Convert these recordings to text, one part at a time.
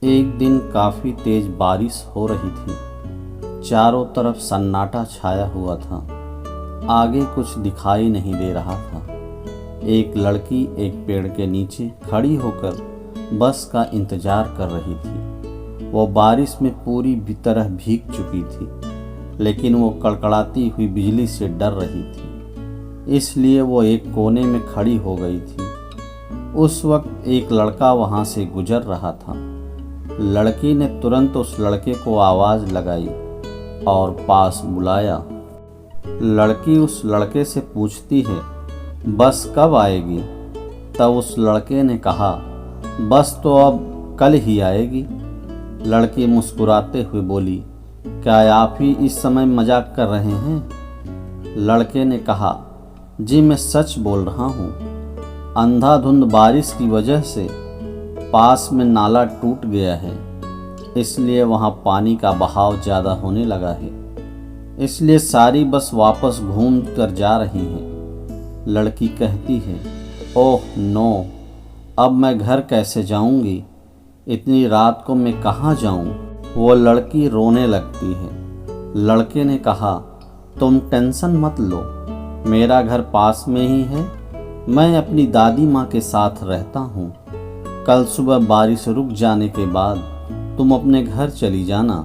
एक दिन काफ़ी तेज बारिश हो रही थी। चारों तरफ सन्नाटा छाया हुआ था। आगे कुछ दिखाई नहीं दे रहा था। एक लड़की एक पेड़ के नीचे खड़ी होकर बस का इंतजार कर रही थी। वो बारिश में पूरी तरह भीग चुकी थी, लेकिन वो कड़कड़ाती हुई बिजली से डर रही थी, इसलिए वो एक कोने में खड़ी हो गई थी। उस वक्त एक लड़का वहाँ से गुजर रहा था। लड़की ने तुरंत उस लड़के को आवाज़ लगाई और पास बुलाया। लड़की उस लड़के से पूछती है, बस कब आएगी? तब उस लड़के ने कहा, बस तो अब कल ही आएगी। लड़की मुस्कुराते हुए बोली, क्या आप ही इस समय मजाक कर रहे हैं? लड़के ने कहा, जी मैं सच बोल रहा हूँ। अंधाधुंध बारिश की वजह से पास में नाला टूट गया है, इसलिए वहाँ पानी का बहाव ज़्यादा होने लगा है, इसलिए सारी बस वापस घूम कर जा रही हैं। लड़की कहती है, ओह नो, अब मैं घर कैसे जाऊंगी? इतनी रात को मैं कहाँ जाऊं? वो लड़की रोने लगती है। लड़के ने कहा, तुम टेंशन मत लो, मेरा घर पास में ही है। मैं अपनी दादी माँ के साथ रहता हूँ। कल सुबह बारिश रुक जाने के बाद तुम अपने घर चली जाना।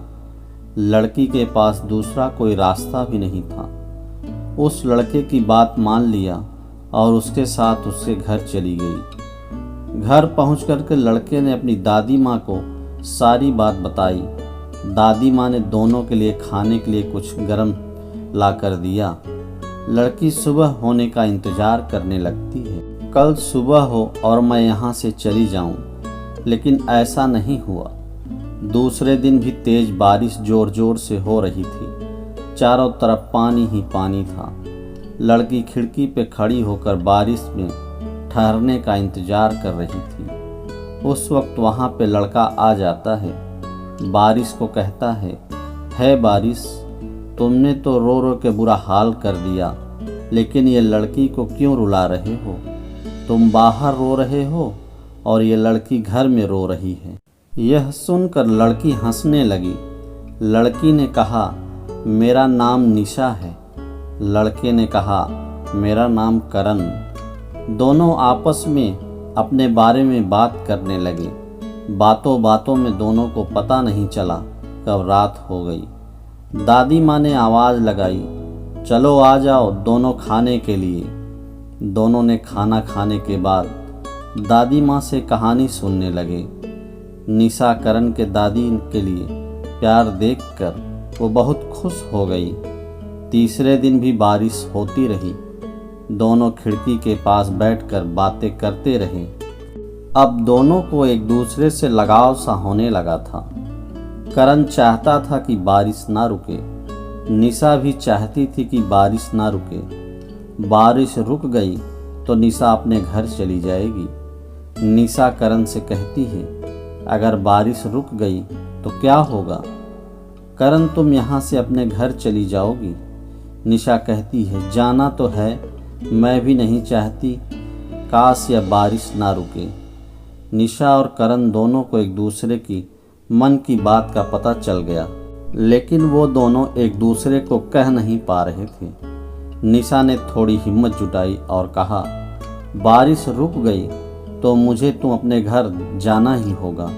लड़की के पास दूसरा कोई रास्ता भी नहीं था। उस लड़के की बात मान लिया और उसके साथ उसके घर चली गई। घर पहुँच कर लड़के ने अपनी दादी माँ को सारी बात बताई। दादी माँ ने दोनों के लिए खाने के लिए कुछ गर्म ला कर दिया। लड़की सुबह होने का इंतज़ार करने लगती है। कल सुबह हो और मैं यहाँ से चली जाऊँ, लेकिन ऐसा नहीं हुआ। दूसरे दिन भी तेज बारिश ज़ोर ज़ोर से हो रही थी। चारों तरफ पानी ही पानी था। लड़की खिड़की पे खड़ी होकर बारिश में ठहरने का इंतज़ार कर रही थी। उस वक्त वहाँ पे लड़का आ जाता है। बारिश को कहता है बारिश, तुमने तो रो रो के बुरा हाल कर दिया, लेकिन ये लड़की को क्यों रुला रहे हो? तुम बाहर रो रहे हो और ये लड़की घर में रो रही है। यह सुनकर लड़की हंसने लगी। लड़की ने कहा, मेरा नाम निशा है। लड़के ने कहा, मेरा नाम करण। दोनों आपस में अपने बारे में बात करने लगे। बातों बातों में दोनों को पता नहीं चला कब रात हो गई। दादी माँ ने आवाज़ लगाई, चलो आ जाओ दोनों खाने के लिए। दोनों ने खाना खाने के बाद दादी माँ से कहानी सुनने लगे। निशा करण के दादी के लिए प्यार देखकर वो बहुत खुश हो गई। तीसरे दिन भी बारिश होती रही। दोनों खिड़की के पास बैठकर बातें करते रहे। अब दोनों को एक दूसरे से लगाव सा होने लगा था। करण चाहता था कि बारिश ना रुके। निशा भी चाहती थी कि बारिश ना रुके। बारिश रुक गई तो निशा अपने घर चली जाएगी। निशा करण से कहती है, अगर बारिश रुक गई तो क्या होगा? करण, तुम यहाँ से अपने घर चली जाओगी। निशा कहती है, जाना तो है, मैं भी नहीं चाहती, काश यह बारिश ना रुके। निशा और करण दोनों को एक दूसरे की मन की बात का पता चल गया, लेकिन वो दोनों एक दूसरे को कह नहीं पा रहे थे। निशा ने थोड़ी हिम्मत जुटाई और कहा, बारिश रुक गई तो मुझे तुम अपने घर जाना ही होगा।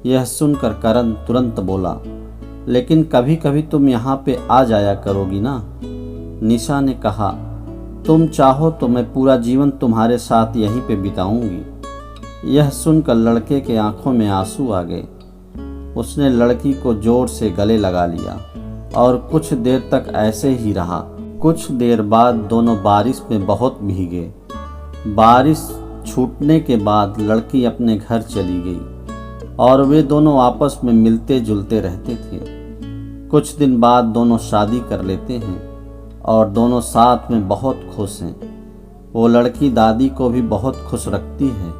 यह सुनकर करण तुरंत बोला, लेकिन कभी कभी तुम यहाँ पे आ जाया करोगी ना? निशा ने कहा, तुम चाहो तो मैं पूरा जीवन तुम्हारे साथ यहीं पे बिताऊंगी। यह सुनकर लड़के के आंखों में आंसू आ गए। उसने लड़की को जोर से गले लगा लिया और कुछ देर तक ऐसे ही रहा। कुछ देर बाद दोनों बारिश में बहुत भीगे। बारिश छूटने के बाद लड़की अपने घर चली गई और वे दोनों आपस में मिलते जुलते रहते थे। कुछ दिन बाद दोनों शादी कर लेते हैं और दोनों साथ में बहुत खुश हैं। वो लड़की दादी को भी बहुत खुश रखती है।